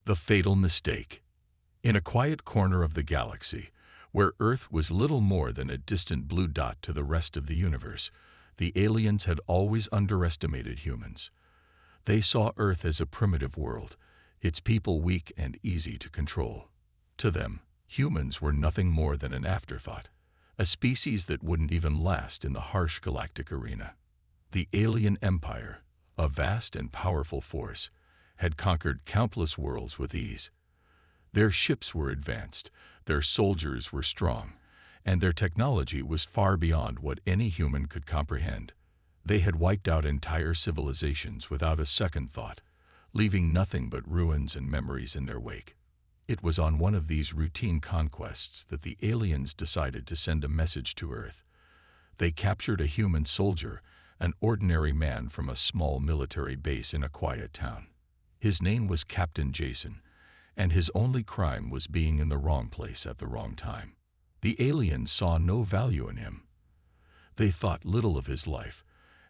The fatal mistake. In a quiet corner of the galaxy, where Earth was little more than a distant blue dot to the rest of the universe, the aliens had always underestimated humans. They saw Earth as a primitive world, its people weak and easy to control. To them, humans were nothing more than an afterthought, a species that wouldn't even last in the harsh galactic arena. The alien empire, a vast and powerful force, had conquered countless worlds with ease. Their ships were advanced, their soldiers were strong, and their technology was far beyond what any human could comprehend. They had wiped out entire civilizations without a second thought, leaving nothing but ruins and memories in their wake. It was on one of these routine conquests that the aliens decided to send a message to Earth. They captured a human soldier, an ordinary man from a small military base in a quiet town. His name was Captain Jason, and his only crime was being in the wrong place at the wrong time. The aliens saw no value in him. They thought little of his life,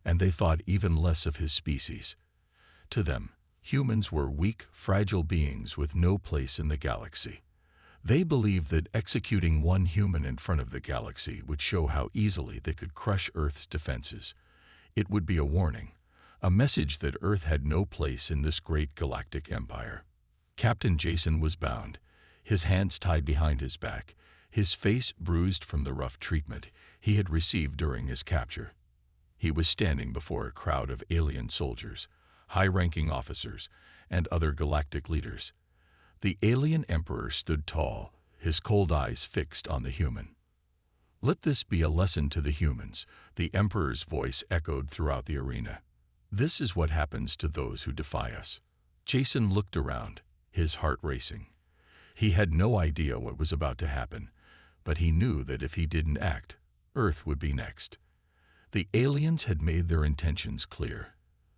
and they thought even less of his species. To them, humans were weak, fragile beings with no place in the galaxy. They believed that executing one human in front of the galaxy would show how easily they could crush Earth's defenses. It would be a warning, a message that Earth had no place in this great galactic empire. Captain Jason was bound, his hands tied behind his back, his face bruised from the rough treatment he had received during his capture. He was standing before a crowd of alien soldiers, high-ranking officers, and other galactic leaders. The alien emperor stood tall, his cold eyes fixed on the human. "Let this be a lesson to the humans," the emperor's voice echoed throughout the arena. "This is what happens to those who defy us." Jason looked around, his heart racing. He had no idea what was about to happen, but he knew that if he didn't act, Earth would be next. The aliens had made their intentions clear.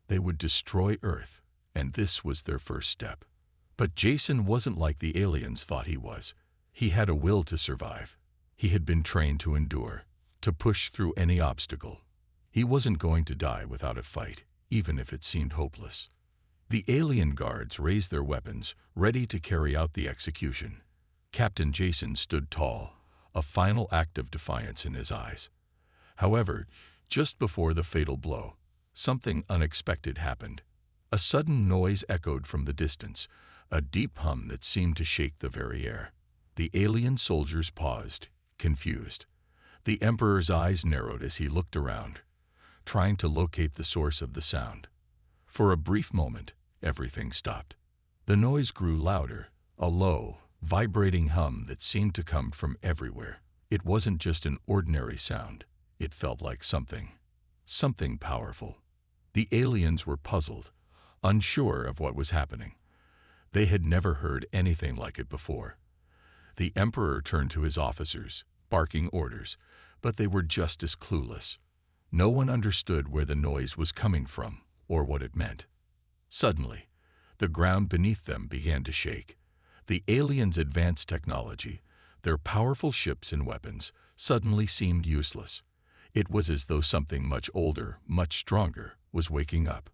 They would destroy Earth, and this was their first step. But Jason wasn't like the aliens thought he was. He had a will to survive. He had been trained to endure, to push through any obstacle. He wasn't going to die without a fight, even if it seemed hopeless. The alien guards raised their weapons, ready to carry out the execution. Captain Jason stood tall, a final act of defiance in his eyes. However, just before the fatal blow, something unexpected happened. A sudden noise echoed from the distance, a deep hum that seemed to shake the very air. The alien soldiers paused, confused. The Emperor's eyes narrowed as he looked around, trying to locate the source of the sound. For a brief moment, everything stopped. The noise grew louder, a low, vibrating hum that seemed to come from everywhere. It wasn't just an ordinary sound. It felt like something powerful. The aliens were puzzled, unsure of what was happening. They had never heard anything like it before. The Emperor turned to his officers, barking orders, but they were just as clueless. No one understood where the noise was coming from or what it meant. Suddenly, the ground beneath them began to shake. The aliens' advanced technology, their powerful ships and weapons, suddenly seemed useless. It was as though something much older, much stronger, was waking up.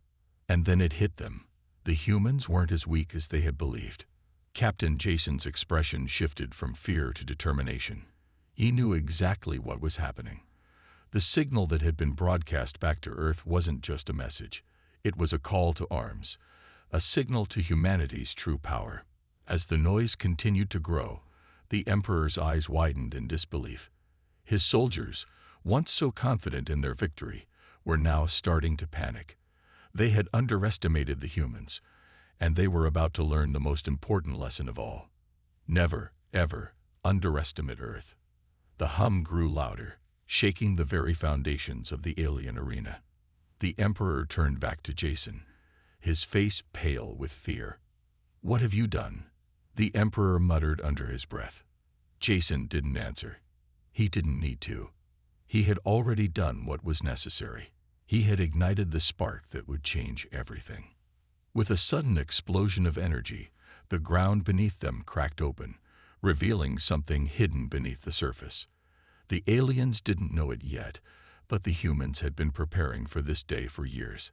And then it hit them. The humans weren't as weak as they had believed. Captain Jason's expression shifted from fear to determination. He knew exactly what was happening. The signal that had been broadcast back to Earth wasn't just a message. It was a call to arms, a signal to humanity's true power. As the noise continued to grow, the Emperor's eyes widened in disbelief. His soldiers, once so confident in their victory, were now starting to panic. They had underestimated the humans, and they were about to learn the most important lesson of all. Never, ever underestimate Earth. The hum grew louder, shaking the very foundations of the alien arena. The Emperor turned back to Jason, his face pale with fear. "What have you done?" the Emperor muttered under his breath. Jason didn't answer. He didn't need to. He had already done what was necessary. He had ignited the spark that would change everything. With a sudden explosion of energy, the ground beneath them cracked open, revealing something hidden beneath the surface. The aliens didn't know it yet, but the humans had been preparing for this day for years.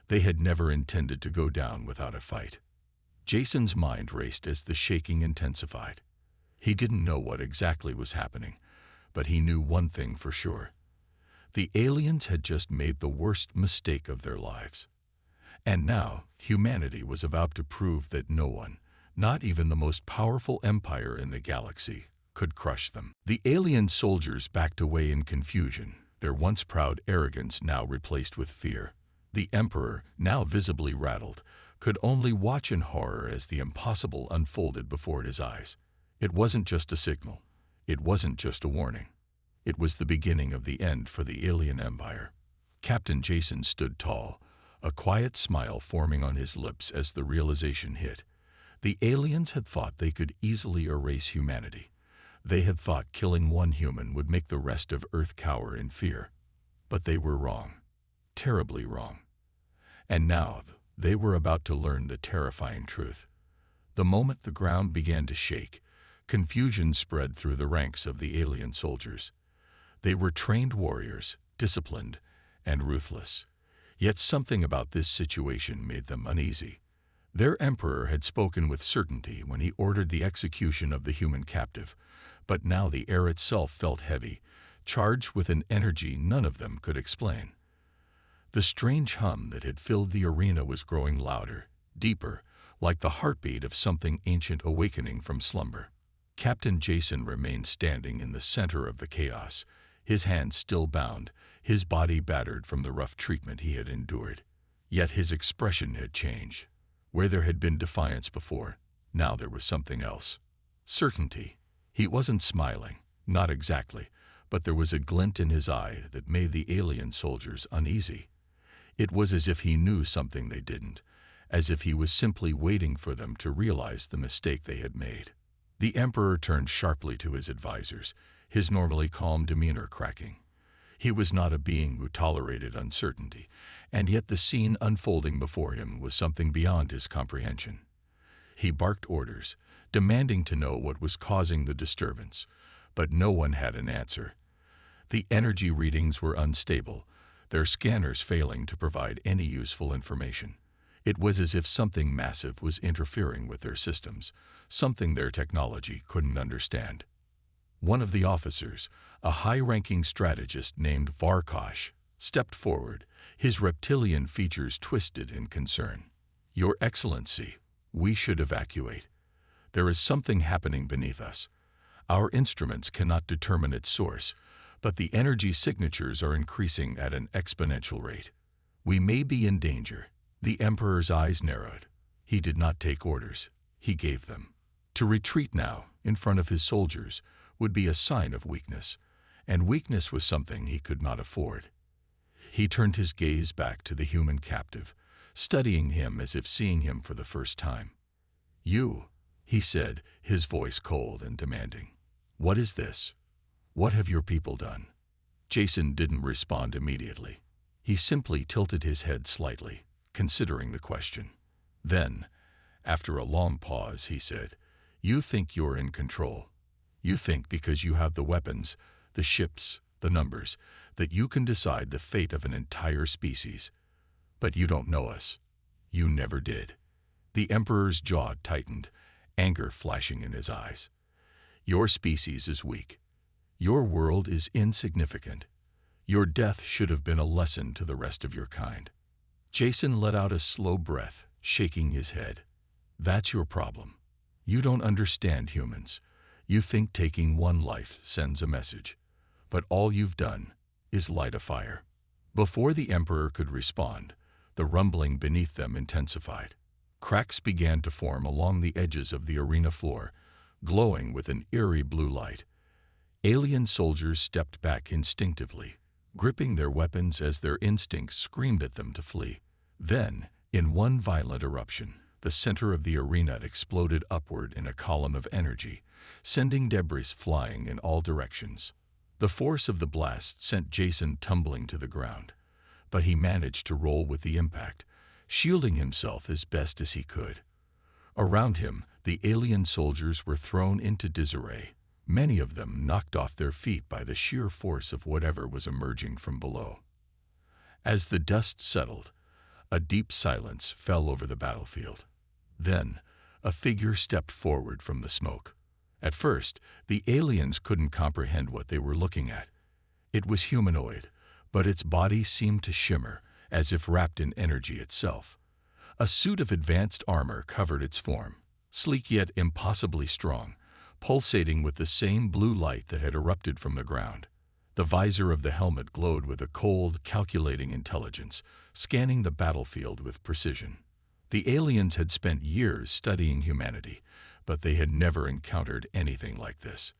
They had never intended to go down without a fight. Jason's mind raced as the shaking intensified. He didn't know what exactly was happening, but he knew one thing for sure. The aliens had just made the worst mistake of their lives. And now, humanity was about to prove that no one, not even the most powerful empire in the galaxy, could crush them. The alien soldiers backed away in confusion, their once proud arrogance now replaced with fear. The Emperor, now visibly rattled, could only watch in horror as the impossible unfolded before his eyes. It wasn't just a signal. It wasn't just a warning. It was the beginning of the end for the alien empire. Captain Jason stood tall, a quiet smile forming on his lips as the realization hit. The aliens had thought they could easily erase humanity. They had thought killing one human would make the rest of Earth cower in fear. But they were wrong. Terribly wrong. And now, they were about to learn the terrifying truth. The moment the ground began to shake, confusion spread through the ranks of the alien soldiers. They were trained warriors, disciplined, and ruthless. Yet something about this situation made them uneasy. Their emperor had spoken with certainty when he ordered the execution of the human captive, but now the air itself felt heavy, charged with an energy none of them could explain. The strange hum that had filled the arena was growing louder, deeper, like the heartbeat of something ancient awakening from slumber. Captain Jason remained standing in the center of the chaos, his hands still bound, his body battered from the rough treatment he had endured. Yet his expression had changed. Where there had been defiance before, now there was something else. Certainty. He wasn't smiling, not exactly, but there was a glint in his eye that made the alien soldiers uneasy. It was as if he knew something they didn't, as if he was simply waiting for them to realize the mistake they had made. The Emperor turned sharply to his advisors, his normally calm demeanor cracking. He was not a being who tolerated uncertainty, and yet the scene unfolding before him was something beyond his comprehension. He barked orders, demanding to know what was causing the disturbance, but no one had an answer. The energy readings were unstable, their scanners failing to provide any useful information. It was as if something massive was interfering with their systems, something their technology couldn't understand. One of the officers, a high-ranking strategist named Varkosh, stepped forward, his reptilian features twisted in concern. "Your Excellency, we should evacuate. There is something happening beneath us. Our instruments cannot determine its source, but the energy signatures are increasing at an exponential rate. We may be in danger." The Emperor's eyes narrowed. He did not take orders. He gave them. To retreat now, in front of his soldiers, would be a sign of weakness, and weakness was something he could not afford. He turned his gaze back to the human captive, studying him as if seeing him for the first time. "You," he said, his voice cold and demanding. "What is this? What have your people done?" Jason didn't respond immediately. He simply tilted his head slightly, considering the question. Then, after a long pause, he said, "You think you're in control. You think because you have the weapons, the ships, the numbers, that you can decide the fate of an entire species. But you don't know us. You never did." The Emperor's jaw tightened, anger flashing in his eyes. "Your species is weak. Your world is insignificant. Your death should have been a lesson to the rest of your kind." Jason let out a slow breath, shaking his head. "That's your problem. You don't understand humans. You think taking one life sends a message. But all you've done is light a fire." Before the Emperor could respond, the rumbling beneath them intensified. Cracks began to form along the edges of the arena floor, glowing with an eerie blue light. Alien soldiers stepped back instinctively, gripping their weapons as their instincts screamed at them to flee. Then, in one violent eruption, the center of the arena exploded upward in a column of energy, sending debris flying in all directions. The force of the blast sent Jason tumbling to the ground, but he managed to roll with the impact, shielding himself as best as he could. Around him, the alien soldiers were thrown into disarray, many of them knocked off their feet by the sheer force of whatever was emerging from below. As the dust settled, a deep silence fell over the battlefield. Then, a figure stepped forward from the smoke. At first, the aliens couldn't comprehend what they were looking at. It was humanoid, but its body seemed to shimmer, as if wrapped in energy itself. A suit of advanced armor covered its form, sleek yet impossibly strong, pulsating with the same blue light that had erupted from the ground. The visor of the helmet glowed with a cold, calculating intelligence, scanning the battlefield with precision. The aliens had spent years studying humanity, but they had never encountered anything like this.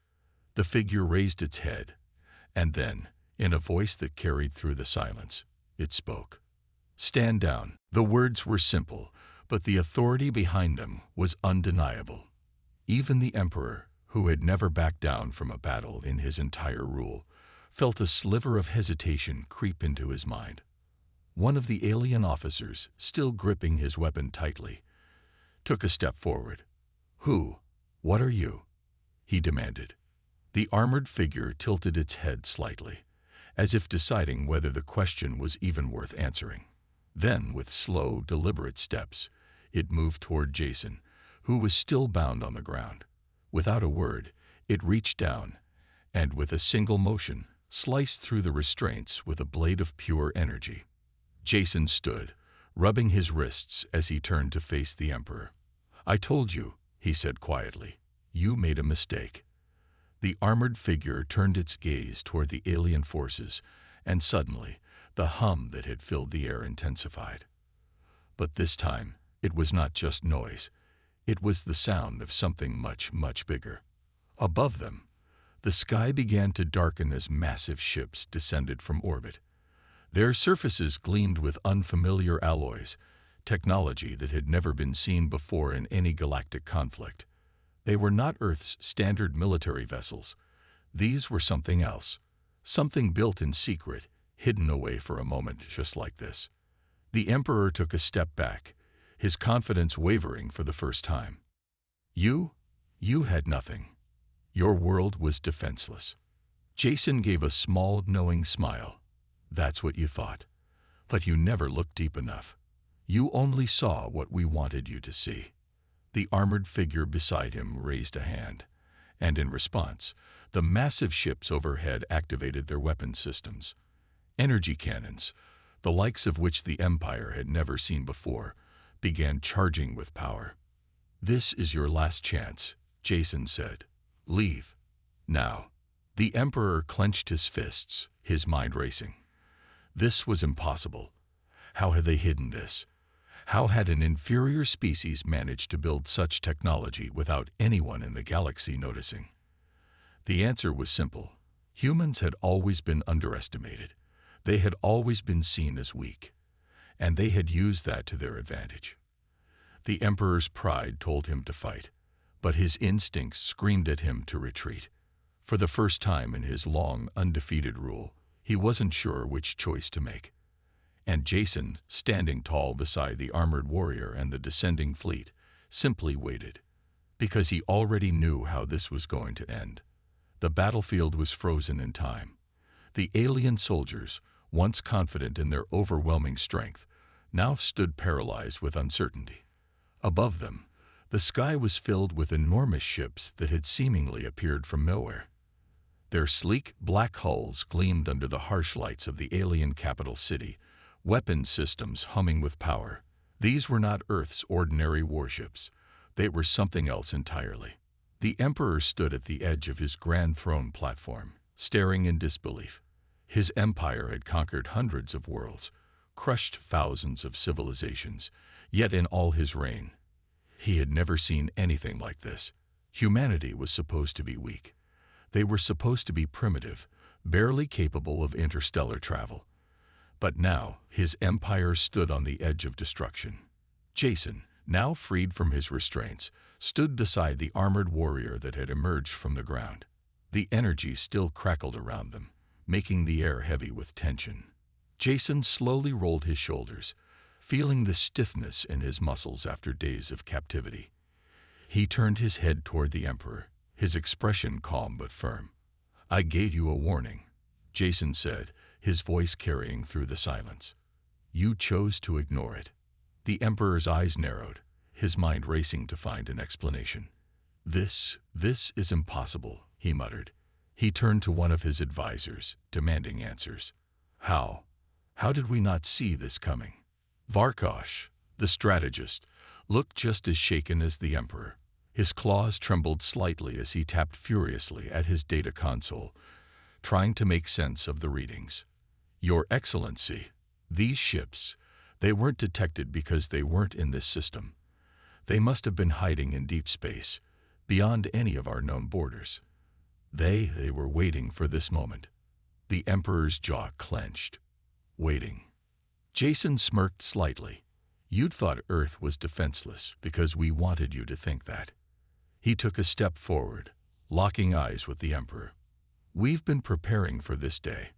The figure raised its head, and then, in a voice that carried through the silence, it spoke. "Stand down." The words were simple, but the authority behind them was undeniable. Even the Emperor, who had never backed down from a battle in his entire rule, felt a sliver of hesitation creep into his mind. One of the alien officers, still gripping his weapon tightly, took a step forward. What are you?" he demanded. The armored figure tilted its head slightly, as if deciding whether the question was even worth answering. Then, with slow, deliberate steps, it moved toward Jason, who was still bound on the ground. Without a word, it reached down, and with a single motion, sliced through the restraints with a blade of pure energy. Jason stood, rubbing his wrists as he turned to face the Emperor. "I told you," he said quietly. "You made a mistake." The armored figure turned its gaze toward the alien forces, and suddenly, the hum that had filled the air intensified. But this time, it was not just noise. It was the sound of something much, much bigger. Above them, the sky began to darken as massive ships descended from orbit. Their surfaces gleamed with unfamiliar alloys, technology that had never been seen before in any galactic conflict. They were not Earth's standard military vessels. These were something else, something built in secret, hidden away for a moment just like this. The Emperor took a step back, his confidence wavering for the first time. You had nothing. Your world was defenseless." Jason gave a small, knowing smile. "That's what you thought. But you never looked deep enough. You only saw what we wanted you to see." The armored figure beside him raised a hand, and in response, the massive ships overhead activated their weapon systems. Energy cannons, the likes of which the Empire had never seen before, began charging with power. "This is your last chance," Jason said. "Leave. Now." The Emperor clenched his fists, his mind racing. This was impossible. How had they hidden this? How had an inferior species managed to build such technology without anyone in the galaxy noticing? The answer was simple. Humans had always been underestimated. They had always been seen as weak, and they had used that to their advantage. The Emperor's pride told him to fight, but his instincts screamed at him to retreat. For the first time in his long, undefeated rule, he wasn't sure which choice to make. And Jason, standing tall beside the armored warrior and the descending fleet, simply waited, because he already knew how this was going to end. The battlefield was frozen in time. The alien soldiers, once confident in their overwhelming strength, now stood paralyzed with uncertainty. Above them, the sky was filled with enormous ships that had seemingly appeared from nowhere. Their sleek, black hulls gleamed under the harsh lights of the alien capital city, weapon systems humming with power. These were not Earth's ordinary warships. They were something else entirely. The Emperor stood at the edge of his grand throne platform, staring in disbelief. His empire had conquered hundreds of worlds, crushed thousands of civilizations, yet in all his reign, he had never seen anything like this. Humanity was supposed to be weak. They were supposed to be primitive, barely capable of interstellar travel. But now, his empire stood on the edge of destruction. Jason, now freed from his restraints, stood beside the armored warrior that had emerged from the ground. The energy still crackled around them, making the air heavy with tension. Jason slowly rolled his shoulders, feeling the stiffness in his muscles after days of captivity. He turned his head toward the Emperor, his expression calm but firm. "I gave you a warning," Jason said, his voice carrying through the silence. "You chose to ignore it." The Emperor's eyes narrowed, his mind racing to find an explanation. This is impossible, he muttered. He turned to one of his advisors, demanding answers. How? How did we not see this coming? Varkosh, the strategist, looked just as shaken as the Emperor. His claws trembled slightly as he tapped furiously at his data console, trying to make sense of the readings. Your Excellency, these ships, they weren't detected because they weren't in this system. They must have been hiding in deep space, beyond any of our known borders. They were waiting for this moment. The Emperor's jaw clenched. Waiting. Jason smirked slightly. You'd thought Earth was defenseless because we wanted you to think that. He took a step forward, locking eyes with the Emperor. We've been preparing for this day.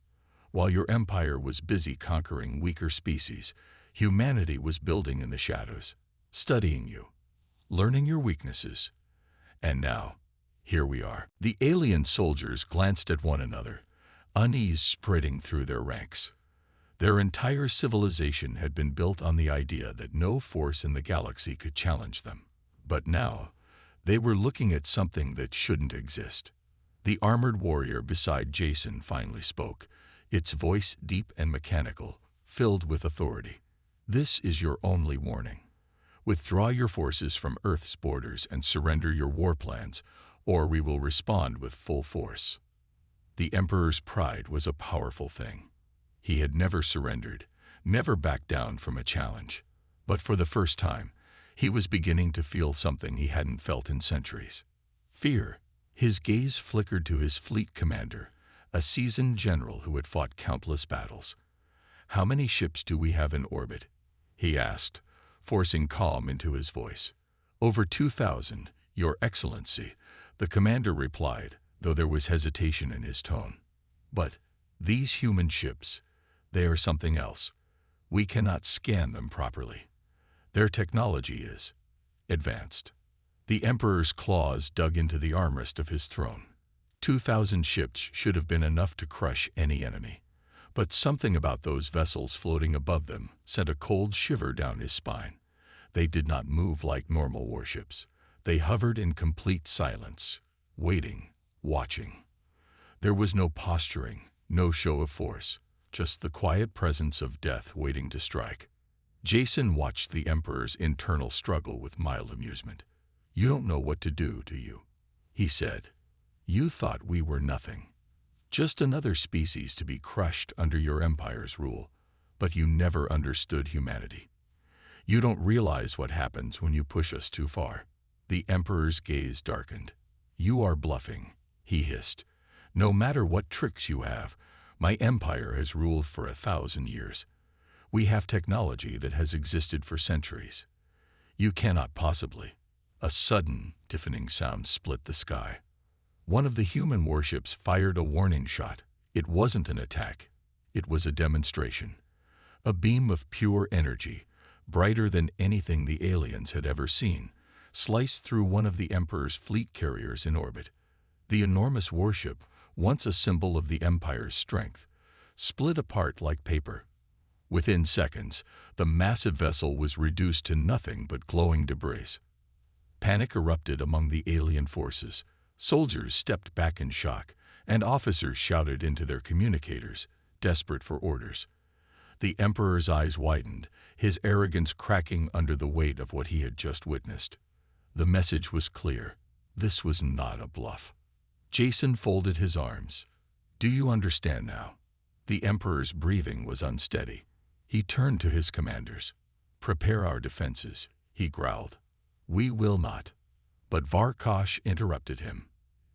While your empire was busy conquering weaker species, humanity was building in the shadows, studying you, learning your weaknesses. And now, here we are. The alien soldiers glanced at one another, unease spreading through their ranks. Their entire civilization had been built on the idea that no force in the galaxy could challenge them. But now, they were looking at something that shouldn't exist. The armored warrior beside Jason finally spoke, its voice deep and mechanical, filled with authority. This is your only warning. Withdraw your forces from Earth's borders and surrender your war plans, or we will respond with full force. The Emperor's pride was a powerful thing. He had never surrendered, never backed down from a challenge. But for the first time, he was beginning to feel something he hadn't felt in centuries. Fear. His gaze flickered to his fleet commander, a seasoned general who had fought countless battles. How many ships do we have in orbit? He asked, forcing calm into his voice. Over 2,000, Your Excellency, the commander replied, though there was hesitation in his tone. But these human ships, they are something else. We cannot scan them properly. Their technology is advanced. The Emperor's claws dug into the armrest of his throne. 2,000 ships should have been enough to crush any enemy. But something about those vessels floating above them sent a cold shiver down his spine. They did not move like normal warships. They hovered in complete silence, waiting, watching. There was no posturing, no show of force, just the quiet presence of death waiting to strike. Jason watched the Emperor's internal struggle with mild amusement. You don't know what to do you? He said. You thought we were nothing. Just another species to be crushed under your empire's rule, but you never understood humanity. You don't realize what happens when you push us too far. The Emperor's gaze darkened. You are bluffing, he hissed. No matter what tricks you have, my empire has ruled for 1,000 years. We have technology that has existed for centuries. You cannot possibly. A sudden, deafening sound split the sky. One of the human warships fired a warning shot. It wasn't an attack. It was a demonstration. A beam of pure energy, brighter than anything the aliens had ever seen, sliced through one of the Emperor's fleet carriers in orbit. The enormous warship, once a symbol of the Empire's strength, split apart like paper. Within seconds, the massive vessel was reduced to nothing but glowing debris. Panic erupted among the alien forces. Soldiers stepped back in shock, and officers shouted into their communicators, desperate for orders. The Emperor's eyes widened, his arrogance cracking under the weight of what he had just witnessed. The message was clear. This was not a bluff. Jason folded his arms. Do you understand now? The Emperor's breathing was unsteady. He turned to his commanders. Prepare our defenses, he growled. We will not. But Varkosh interrupted him.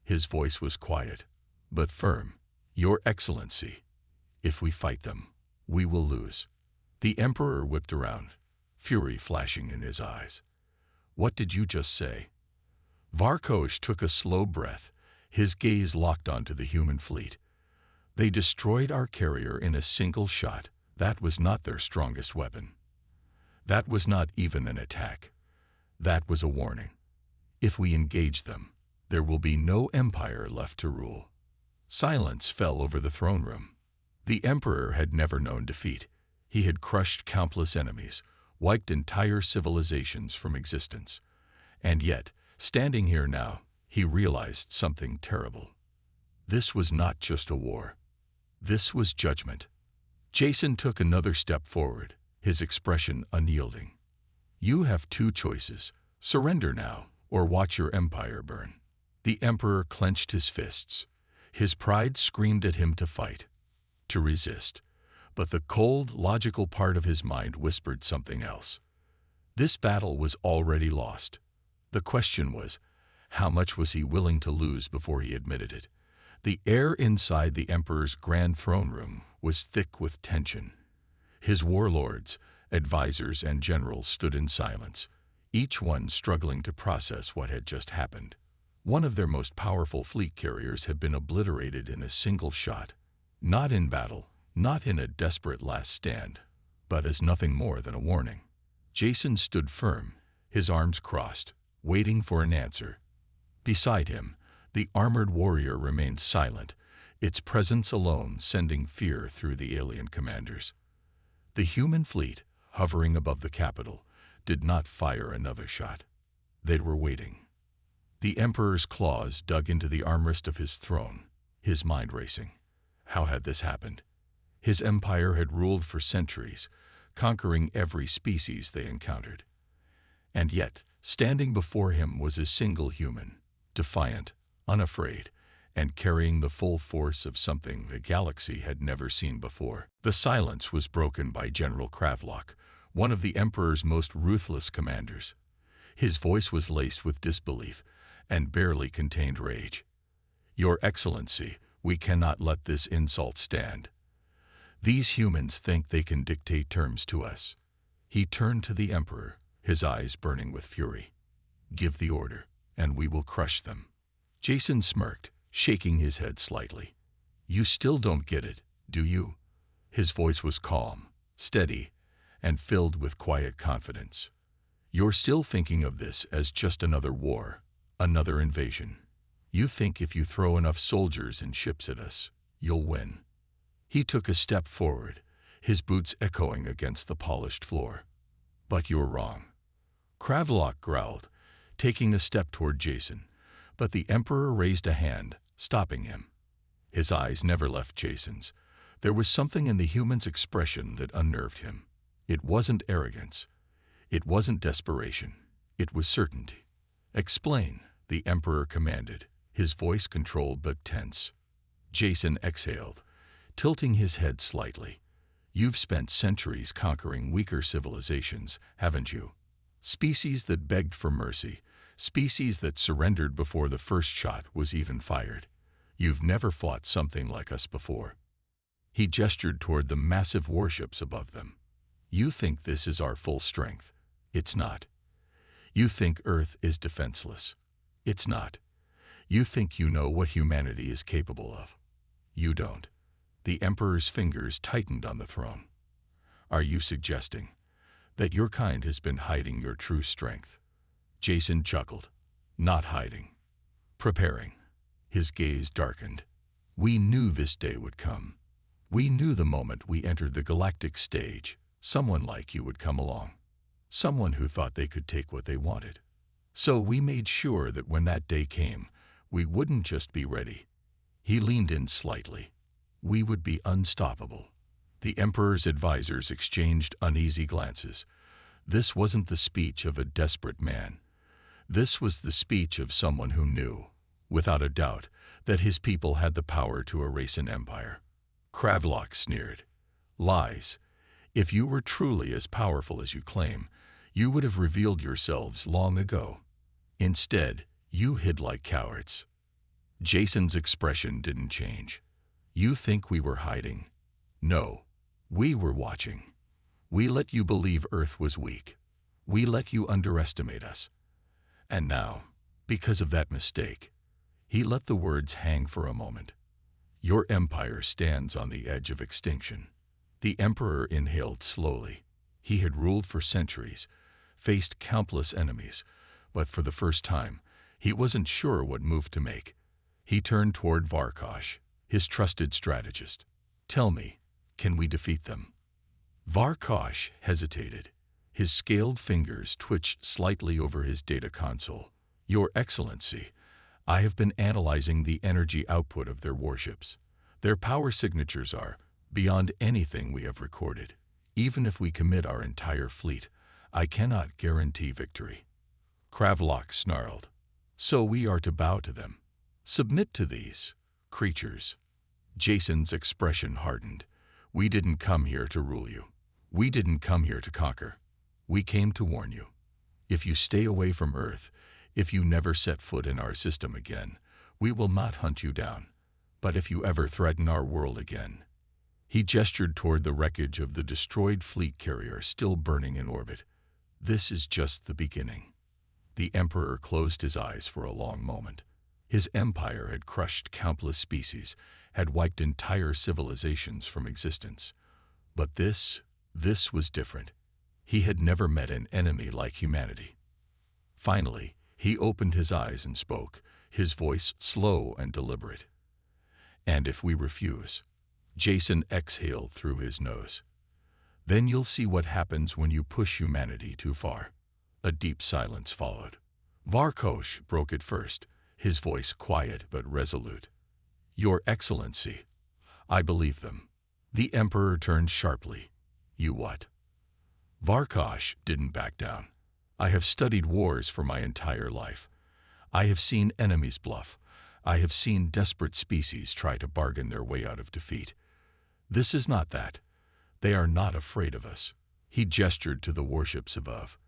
His voice was quiet, but firm. Your Excellency, if we fight them, we will lose. The Emperor whipped around, fury flashing in his eyes. What did you just say? Varkosh took a slow breath, his gaze locked onto the human fleet. They destroyed our carrier in a single shot. That was not their strongest weapon. That was not even an attack. That was a warning. If we engage them, there will be no empire left to rule. Silence fell over the throne room. The Emperor had never known defeat. He had crushed countless enemies, wiped entire civilizations from existence. And yet, standing here now, he realized something terrible. This was not just a war. This was judgment. Jason took another step forward, his expression unyielding. You have two choices: surrender now, or watch your empire burn. The emperor clenched his fists. His pride screamed at him to fight, to resist. But the cold, logical part of his mind whispered something else. This battle was already lost. The question was, how much was he willing to lose before he admitted it? The air inside the emperor's grand throne room was thick with tension. His warlords, advisors, and generals stood in silence, each one struggling to process what had just happened. One of their most powerful fleet carriers had been obliterated in a single shot, not in battle, not in a desperate last stand, but as nothing more than a warning. Jason stood firm, his arms crossed, waiting for an answer. Beside him, the armored warrior remained silent, its presence alone sending fear through the alien commanders. The human fleet, hovering above the capital, did not fire another shot. They were waiting. The emperor's claws dug into the armrest of his throne, his mind racing. How had this happened? His empire had ruled for centuries, conquering every species they encountered. And yet, standing before him was a single human, defiant, unafraid, and carrying the full force of something the galaxy had never seen before. The silence was broken by General Kravlok, one of the Emperor's most ruthless commanders. His voice was laced with disbelief and barely contained rage. "Your Excellency, we cannot let this insult stand. These humans think they can dictate terms to us." He turned to the Emperor, his eyes burning with fury. "Give the order, and we will crush them." Jason smirked, shaking his head slightly. "You still don't get it, do you?" His voice was calm, steady, and filled with quiet confidence. "You're still thinking of this as just another war, another invasion. You think if you throw enough soldiers and ships at us, you'll win." He took a step forward, his boots echoing against the polished floor. "But you're wrong." Kravlok growled, taking a step toward Jason, but the Emperor raised a hand, stopping him. His eyes never left Jason's. There was something in the human's expression that unnerved him. It wasn't arrogance. It wasn't desperation. It was certainty. "Explain," the Emperor commanded, his voice controlled but tense. Jason exhaled, tilting his head slightly. "You've spent centuries conquering weaker civilizations, haven't you? Species that begged for mercy, species that surrendered before the first shot was even fired. You've never fought something like us before." He gestured toward the massive warships above them. "You think this is our full strength. It's not. You think Earth is defenseless. It's not. You think you know what humanity is capable of. You don't." The Emperor's fingers tightened on the throne. "Are you suggesting that your kind has been hiding your true strength?" Jason chuckled. "Not hiding. Preparing." His gaze darkened. "We knew this day would come. We knew the moment we entered the galactic stage, someone like you would come along. Someone who thought they could take what they wanted. So we made sure that when that day came, we wouldn't just be ready." He leaned in slightly. "We would be unstoppable." The Emperor's advisors exchanged uneasy glances. This wasn't the speech of a desperate man. This was the speech of someone who knew, without a doubt, that his people had the power to erase an empire. Kravlok sneered. "Lies. If you were truly as powerful as you claim, you would have revealed yourselves long ago. Instead, you hid like cowards." Jason's expression didn't change. "You think we were hiding? No. We were watching. We let you believe Earth was weak. We let you underestimate us. And now, because of that mistake," he let the words hang for a moment, "your empire stands on the edge of extinction." The Emperor inhaled slowly. He had ruled for centuries, faced countless enemies, but for the first time, he wasn't sure what move to make. He turned toward Varkosh, his trusted strategist. "Tell me, can we defeat them?" Varkosh hesitated, His scaled fingers twitched slightly over his data console. Your Excellency, I have been analyzing the energy output of their warships. Their power signatures are beyond anything we have recorded. Even if we commit our entire fleet, I cannot guarantee victory. Kravlok snarled. So we are to bow to them. Submit to these creatures. Jason's expression hardened. We didn't come here to rule you. We didn't come here to conquer. We came to warn you. If you stay away from Earth, if you never set foot in our system again, we will not hunt you down. But if you ever threaten our world again. He gestured toward the wreckage of the destroyed fleet carrier still burning in orbit. This is just the beginning. The Emperor closed his eyes for a long moment. His empire had crushed countless species, had wiped entire civilizations from existence. But this was different. He had never met an enemy like humanity. Finally, he opened his eyes and spoke, his voice slow and deliberate. And if we refuse? Jason exhaled through his nose. Then you'll see what happens when you push humanity too far. A deep silence followed. Varkosh broke it first, his voice quiet but resolute. Your Excellency, I believe them. The Emperor turned sharply. You what? Varkosh didn't back down. I have studied wars for my entire life. I have seen enemies bluff. I have seen desperate species try to bargain their way out of defeat. This is not that. They are not afraid of us. He gestured to the warships above.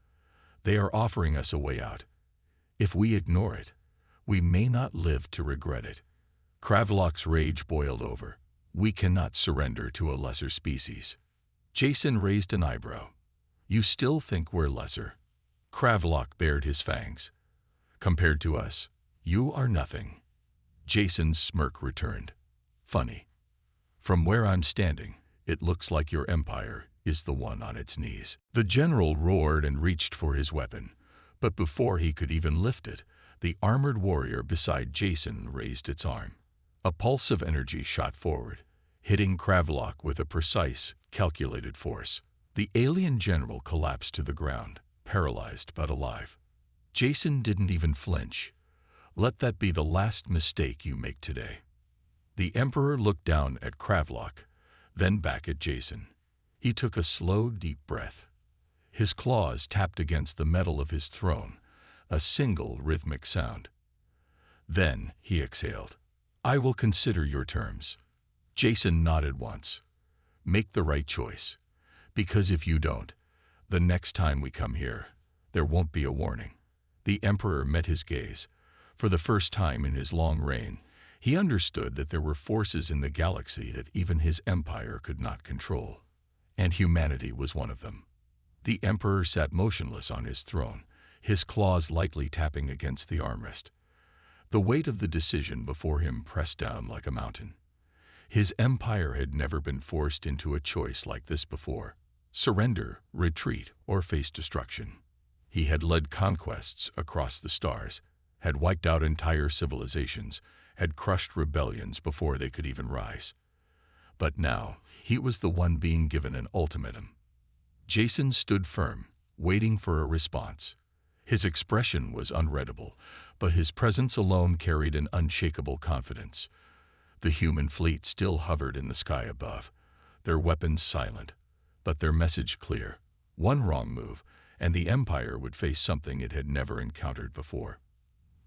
They are offering us a way out. If we ignore it, we may not live to regret it. Kravlok's rage boiled over. We cannot surrender to a lesser species. Jason raised an eyebrow. You still think we're lesser? Kravlok bared his fangs. Compared to us, you are nothing. Jason's smirk returned. Funny. From where I'm standing, it looks like your empire is the one on its knees. The general roared and reached for his weapon, but before he could even lift it, the armored warrior beside Jason raised its arm. A pulse of energy shot forward, hitting Kravlok with a precise, calculated force. The alien general collapsed to the ground, paralyzed but alive. Jason didn't even flinch. Let that be the last mistake you make today. The Emperor looked down at Kravlok, then back at Jason. He took a slow, deep breath. His claws tapped against the metal of his throne, a single rhythmic sound. Then he exhaled. I will consider your terms. Jason nodded once. Make the right choice. Because if you don't, the next time we come here, there won't be a warning. The Emperor met his gaze. For the first time in his long reign, he understood that there were forces in the galaxy that even his empire could not control. And humanity was one of them. The Emperor sat motionless on his throne, his claws lightly tapping against the armrest. The weight of the decision before him pressed down like a mountain. His empire had never been forced into a choice like this before. Surrender, retreat, or face destruction. He had led conquests across the stars, had wiped out entire civilizations, had crushed rebellions before they could even rise. But now, he was the one being given an ultimatum. Jason stood firm, waiting for a response. His expression was unreadable, but his presence alone carried an unshakable confidence. The human fleet still hovered in the sky above, their weapons silent, but their message clear. One wrong move, and the Empire would face something it had never encountered before.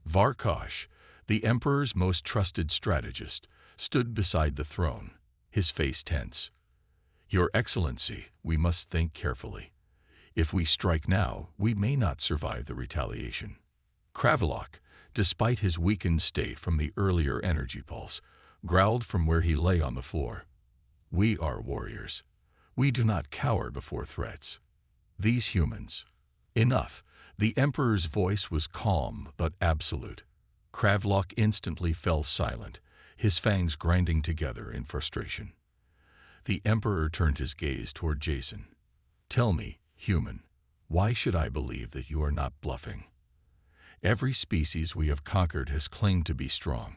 Varkosh, the Emperor's most trusted strategist, stood beside the throne, his face tense. Your Excellency, we must think carefully. If we strike now, we may not survive the retaliation. Kravlok, despite his weakened state from the earlier energy pulse, growled from where he lay on the floor. We are warriors. We do not cower before threats. These humans. Enough. The Emperor's voice was calm but absolute. Kravlok instantly fell silent, his fangs grinding together in frustration. The Emperor turned his gaze toward Jason. Tell me, human, why should I believe that you are not bluffing? Every species we have conquered has claimed to be strong,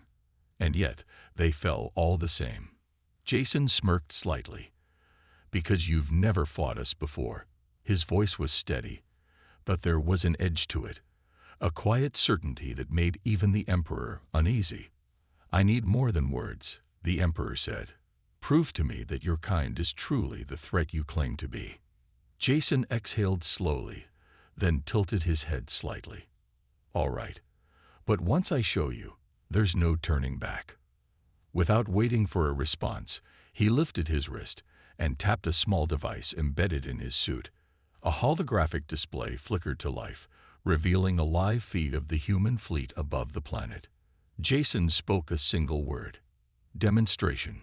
and yet they fell all the same. Jason smirked slightly. Because you've never fought us before. His voice was steady, but there was an edge to it, a quiet certainty that made even the Emperor uneasy. "I need more than words," the Emperor said. "Prove to me that your kind is truly the threat you claim to be." Jason exhaled slowly, then tilted his head slightly. "All right, but once I show you, there's no turning back." Without waiting for a response, he lifted his wrist and tapped a small device embedded in his suit. A holographic display flickered to life, revealing a live feed of the human fleet above the planet. Jason spoke a single word: demonstration.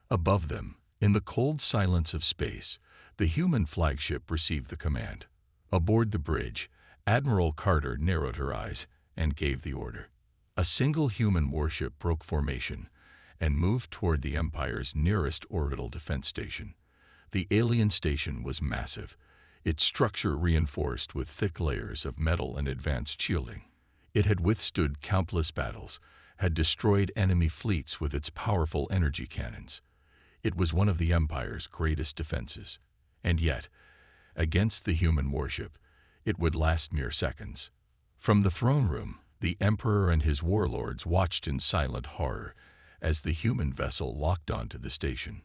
Above them, in the cold silence of space, the human flagship received the command. Aboard the bridge, Admiral Carter narrowed her eyes and gave the order. A single human warship broke formation and moved toward the Empire's nearest orbital defense station. The alien station was massive, its structure reinforced with thick layers of metal and advanced shielding. It had withstood countless battles, had destroyed enemy fleets with its powerful energy cannons. It was one of the Empire's greatest defenses. And yet, against the human warship, it would last mere seconds. From the throne room, the Emperor and his warlords watched in silent horror as the human vessel locked onto the station.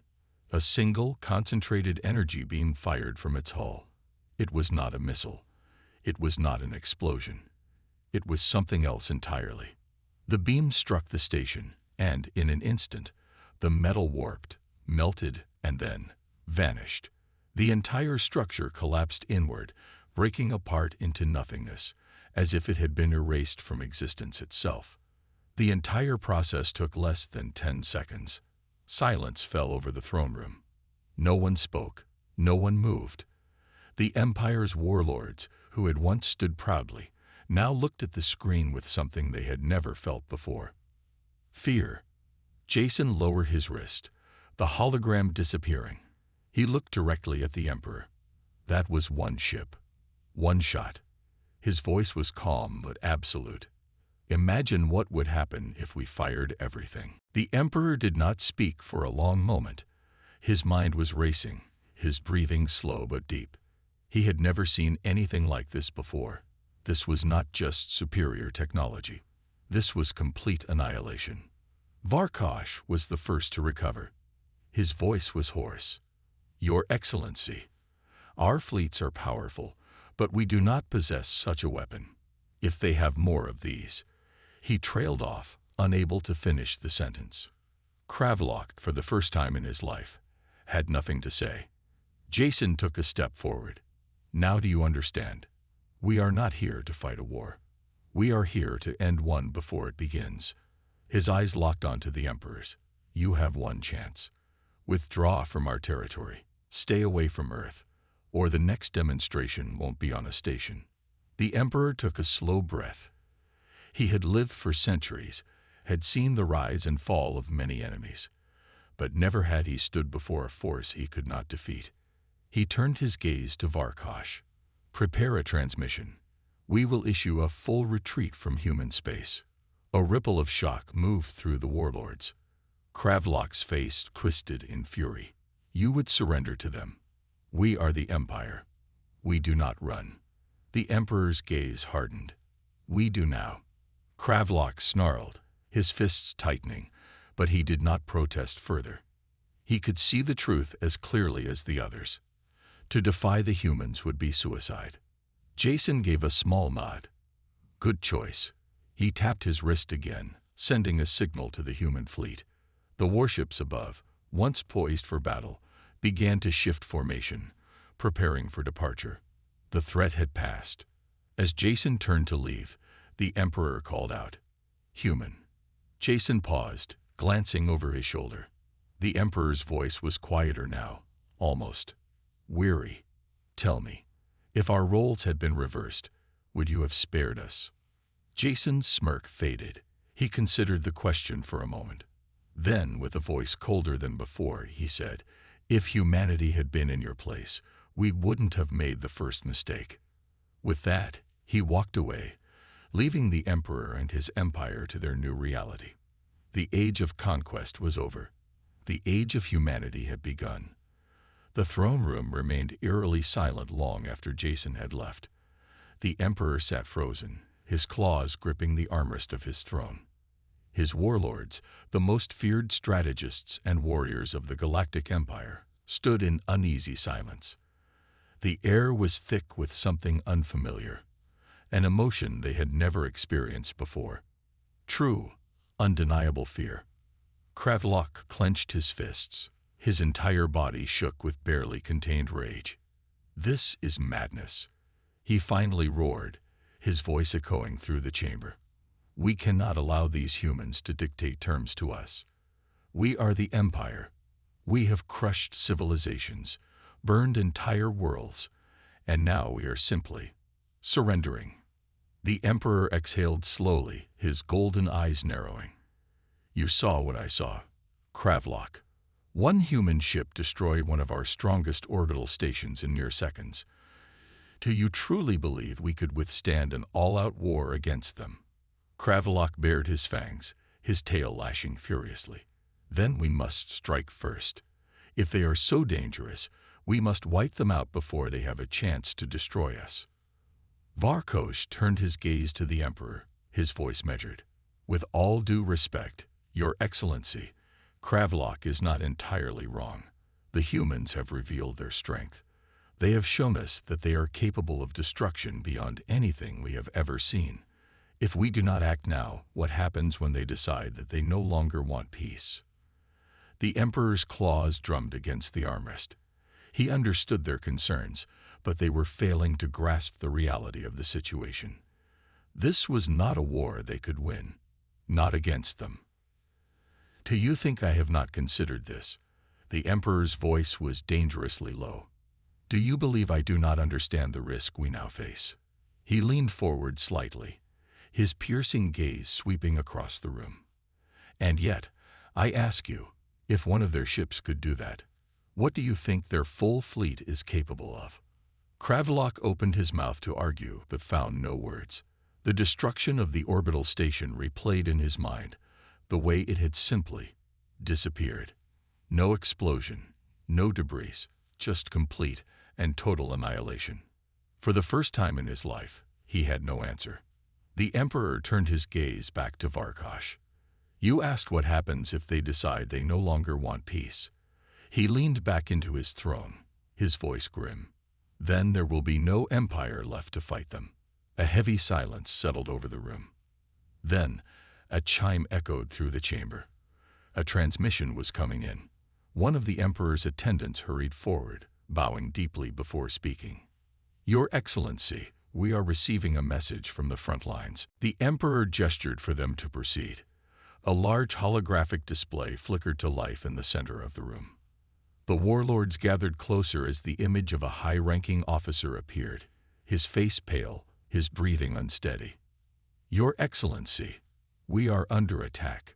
A single, concentrated energy beam fired from its hull. It was not a missile. It was not an explosion. It was something else entirely. The beam struck the station, and in an instant, the metal warped, melted, and then vanished. The entire structure collapsed inward, breaking apart into nothingness, as if it had been erased from existence itself. The entire process took less than 10 seconds. Silence fell over the throne room. No one spoke. No one moved. The Empire's warlords, who had once stood proudly, now looked at the screen with something they had never felt before: fear. Jason lowered his wrist, the hologram disappearing. He looked directly at the Emperor. That was one ship. One shot. His voice was calm but absolute. "Imagine what would happen if we fired everything." The Emperor did not speak for a long moment. His mind was racing, his breathing slow but deep. He had never seen anything like this before. This was not just superior technology. This was complete annihilation. Varkosh was the first to recover. His voice was hoarse. "Your Excellency, our fleets are powerful, but we do not possess such a weapon. If they have more of these..." He trailed off, unable to finish the sentence. Kravlok, for the first time in his life, had nothing to say. Jason took a step forward. "Now do you understand? We are not here to fight a war. We are here to end one before it begins." His eyes locked onto the Emperor's. "You have one chance. Withdraw from our territory. Stay away from Earth, or the next demonstration won't be on a station." The Emperor took a slow breath. He had lived for centuries, had seen the rise and fall of many enemies, but never had he stood before a force he could not defeat. He turned his gaze to Varkosh. "Prepare a transmission. We will issue a full retreat from human space." A ripple of shock moved through the warlords. Kravlok's face twisted in fury. "You would surrender to them. We are the Empire. We do not run." The Emperor's gaze hardened. "We do now." Kravlok snarled, his fists tightening, but he did not protest further. He could see the truth as clearly as the others. To defy the humans would be suicide. Jason gave a small nod. "Good choice." He tapped his wrist again, sending a signal to the human fleet. The warships above, once poised for battle, began to shift formation, preparing for departure. The threat had passed. As Jason turned to leave, the Emperor called out, "Human." Jason paused, glancing over his shoulder. The Emperor's voice was quieter now, almost weary. "Tell me, if our roles had been reversed, would you have spared us?" Jason's smirk faded. He considered the question for a moment. Then, with a voice colder than before, he said, "If humanity had been in your place, we wouldn't have made the first mistake." With that, he walked away, leaving the Emperor and his empire to their new reality. The age of conquest was over. The age of humanity had begun. The throne room remained eerily silent long after Jason had left. The Emperor sat frozen, his claws gripping the armrest of his throne. His warlords, the most feared strategists and warriors of the Galactic Empire, stood in uneasy silence. The air was thick with something unfamiliar, an emotion they had never experienced before. True, undeniable fear. Kravlok clenched his fists. His entire body shook with barely contained rage. "This is madness," he finally roared, his voice echoing through the chamber. "We cannot allow these humans to dictate terms to us. We are the Empire. We have crushed civilizations, burned entire worlds, and now we are simply surrendering." The Emperor exhaled slowly, his golden eyes narrowing. "You saw what I saw, Kravlok. One human ship destroyed one of our strongest orbital stations in mere seconds. Do you truly believe we could withstand an all-out war against them?" Kravlok bared his fangs, his tail lashing furiously. "Then we must strike first. If they are so dangerous, we must wipe them out before they have a chance to destroy us." Varkosh turned his gaze to the Emperor, his voice measured. "With all due respect, Your Excellency, Kravlok is not entirely wrong. The humans have revealed their strength. They have shown us that they are capable of destruction beyond anything we have ever seen. If we do not act now, what happens when they decide that they no longer want peace?" The Emperor's claws drummed against the armrest. He understood their concerns, but they were failing to grasp the reality of the situation. This was not a war they could win, not against them. "Do you think I have not considered this?" The Emperor's voice was dangerously low. "Do you believe I do not understand the risk we now face?" He leaned forward slightly, his piercing gaze sweeping across the room. "And yet, I ask you, if one of their ships could do that, what do you think their full fleet is capable of?" Kravlok opened his mouth to argue, but found no words. The destruction of the orbital station replayed in his mind, the way it had simply disappeared. No explosion, no debris, just complete and total annihilation. For the first time in his life, he had no answer. The Emperor turned his gaze back to Varkosh. "You asked what happens if they decide they no longer want peace." He leaned back into his throne, his voice grim. "Then there will be no empire left to fight them." A heavy silence settled over the room. Then, a chime echoed through the chamber. A transmission was coming in. One of the Emperor's attendants hurried forward, bowing deeply before speaking. "Your Excellency, we are receiving a message from the front lines." The Emperor gestured for them to proceed. A large holographic display flickered to life in the center of the room. The warlords gathered closer as the image of a high-ranking officer appeared, his face pale, his breathing unsteady. "Your Excellency, we are under attack."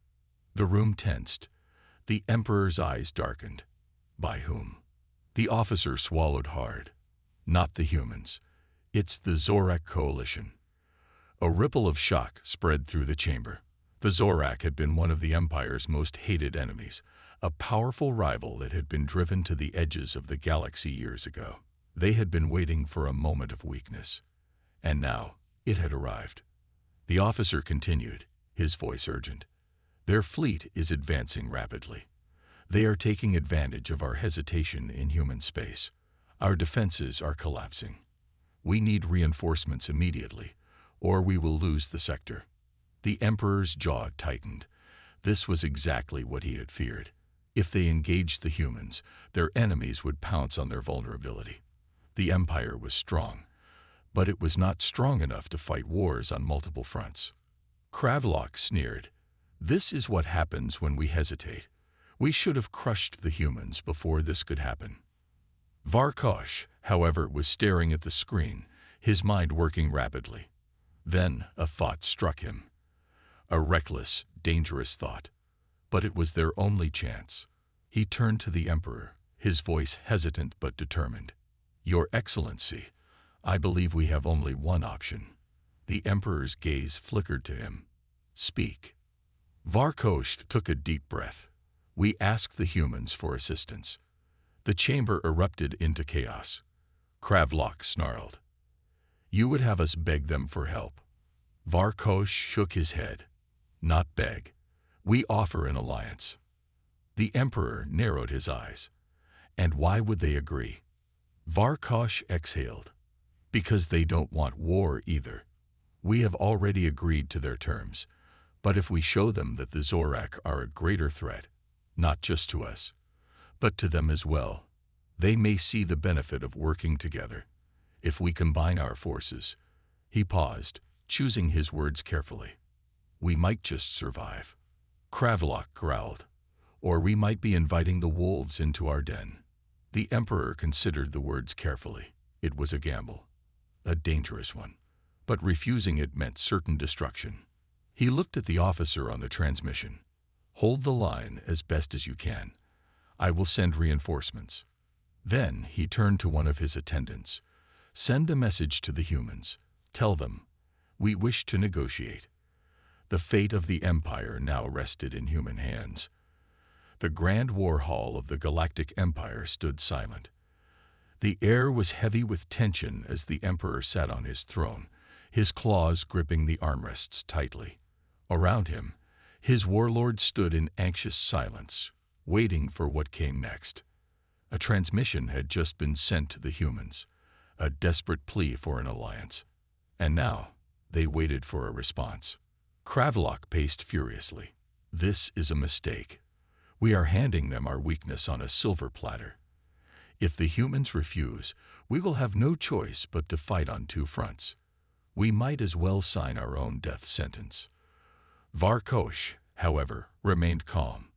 The room tensed. The Emperor's eyes darkened. "By whom?" The officer swallowed hard. "Not the humans. It's the Zorak coalition." A ripple of shock spread through the chamber. The Zorak had been one of the Empire's most hated enemies, a powerful rival that had been driven to the edges of the galaxy years ago. They had been waiting for a moment of weakness, and now it had arrived. The officer continued, his voice urgent. "Their fleet is advancing rapidly. They are taking advantage of our hesitation in human space. Our defenses are collapsing. We need reinforcements immediately, or we will lose the sector." The Emperor's jaw tightened. This was exactly what he had feared. If they engaged the humans, their enemies would pounce on their vulnerability. The Empire was strong, but it was not strong enough to fight wars on multiple fronts. Kravlok sneered. "This is what happens when we hesitate. We should have crushed the humans before this could happen." Varkosh, however, was staring at the screen, his mind working rapidly. Then a thought struck him. A reckless, dangerous thought. But it was their only chance. He turned to the Emperor, his voice hesitant but determined. "Your Excellency, I believe we have only one option." The Emperor's gaze flickered to him. "Speak." Varkosh took a deep breath. "We ask the humans for assistance. The chamber erupted into chaos. Kravlok snarled. You would have us beg them for help. Varkosh shook his head. Not beg. We offer an alliance. The Emperor narrowed his eyes. And why would they agree? Varkosh exhaled. Because they don't want war either. We have already agreed to their terms. But if we show them that the Zorak are a greater threat, not just to us, but to them as well, they may see the benefit of working together. If we combine our forces, he paused, choosing his words carefully. We might just survive. Kravlok growled. Or we might be inviting the wolves into our den. The Emperor considered the words carefully. It was a gamble, a dangerous one, but refusing it meant certain destruction. He looked at the officer on the transmission. Hold the line as best as you can. I will send reinforcements. Then he turned to one of his attendants. Send a message to the humans. Tell them, we wish to negotiate. The fate of the Empire now rested in human hands. The Grand War Hall of the Galactic Empire stood silent. The air was heavy with tension as the Emperor sat on his throne, his claws gripping the armrests tightly. Around him, his warlords stood in anxious silence, waiting for what came next. A transmission had just been sent to the humans, a desperate plea for an alliance. And now, they waited for a response. Kravlok paced furiously. This is a mistake. We are handing them our weakness on a silver platter. If the humans refuse, we will have no choice but to fight on two fronts. We might as well sign our own death sentence. Varkosh, however, remained calm.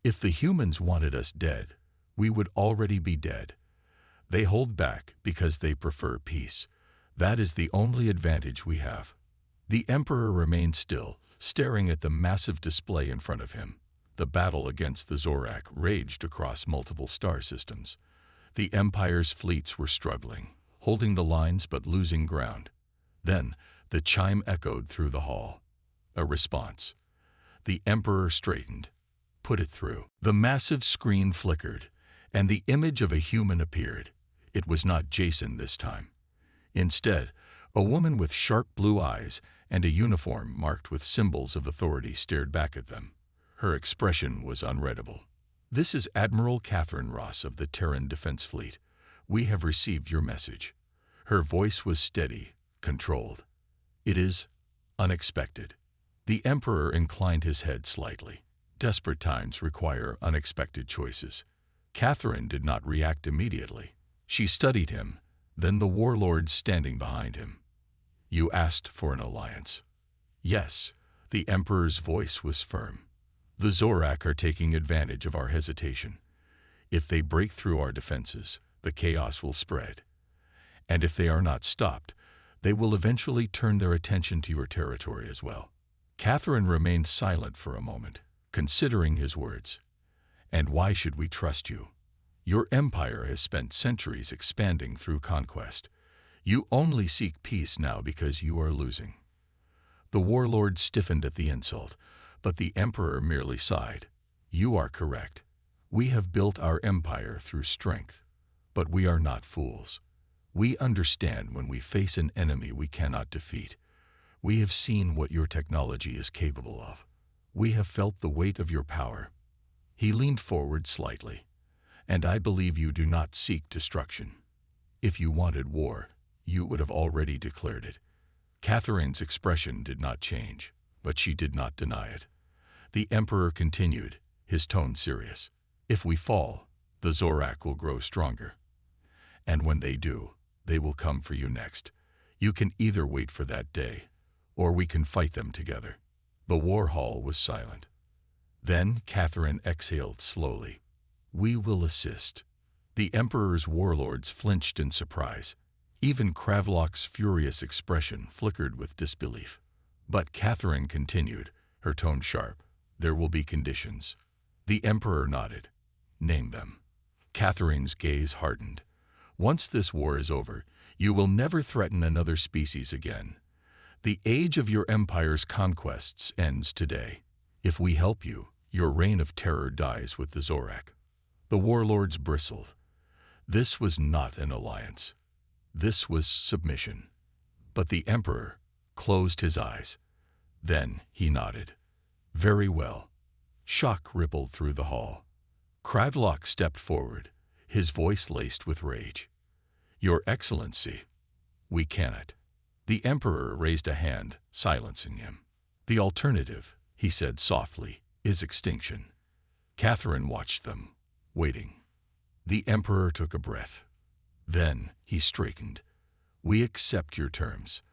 If the humans wanted us dead, we would already be dead. They hold back because they prefer peace. That is the only advantage we have. The Emperor remained still, staring at the massive display in front of him. The battle against the Zorak raged across multiple star systems. The Empire's fleets were struggling, holding the lines but losing ground. Then, the chime echoed through the hall. A response. The Emperor straightened. Put it through. The massive screen flickered, and the image of a human appeared. It was not Jason this time. Instead, a woman with sharp blue eyes and a uniform marked with symbols of authority stared back at them. Her expression was unreadable. This is Admiral Catherine Ross of the Terran Defense Fleet. We have received your message. Her voice was steady, controlled. It is unexpected. The Emperor inclined his head slightly. Desperate times require unexpected choices. Catherine did not react immediately. She studied him, then the warlord standing behind him. You asked for an alliance. Yes, the Emperor's voice was firm. The Zorak are taking advantage of our hesitation. If they break through our defenses, the chaos will spread. And if they are not stopped, they will eventually turn their attention to your territory as well. Catherine remained silent for a moment, considering his words. And why should we trust you? Your empire has spent centuries expanding through conquest. You only seek peace now because you are losing. The warlord stiffened at the insult, but the Emperor merely sighed. You are correct. We have built our empire through strength, but we are not fools. We understand when we face an enemy we cannot defeat. We have seen what your technology is capable of. We have felt the weight of your power. He leaned forward slightly. And I believe you do not seek destruction. If you wanted war, you would have already declared it. Catherine's expression did not change, but she did not deny it. The Emperor continued, his tone serious. If we fall, the Zorak will grow stronger. And when they do, they will come for you next. You can either wait for that day, or we can fight them together. The war hall was silent. Then Catherine exhaled slowly. We will assist. The Emperor's warlords flinched in surprise. Even Kravlok's furious expression flickered with disbelief. But Catherine continued, her tone sharp. There will be conditions. The Emperor nodded. Name them. Catherine's gaze hardened. Once this war is over, you will never threaten another species again. The age of your empire's conquests ends today. If we help you, your reign of terror dies with the Zorak. The warlords bristled. This was not an alliance. This was submission. But the Emperor closed his eyes. Then he nodded. Very well. Shock rippled through the hall. Cradlock stepped forward, his voice laced with rage. Your Excellency, we cannot. The Emperor raised a hand, silencing him. The alternative, he said softly, is extinction. Catherine watched them, waiting. The Emperor took a breath. Then he straightened. We accept your terms.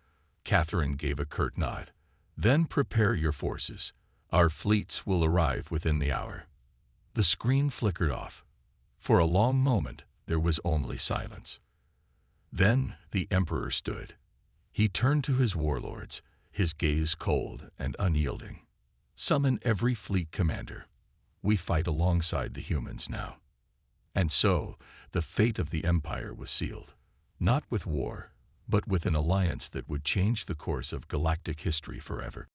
Catherine gave a curt nod. Then prepare your forces. Our fleets will arrive within the hour. The screen flickered off. For a long moment, there was only silence. Then the Emperor stood. He turned to his warlords, his gaze cold and unyielding. Summon every fleet commander. We fight alongside the humans now. And so, the fate of the Empire was sealed. Not with war, but with an alliance that would change the course of galactic history forever.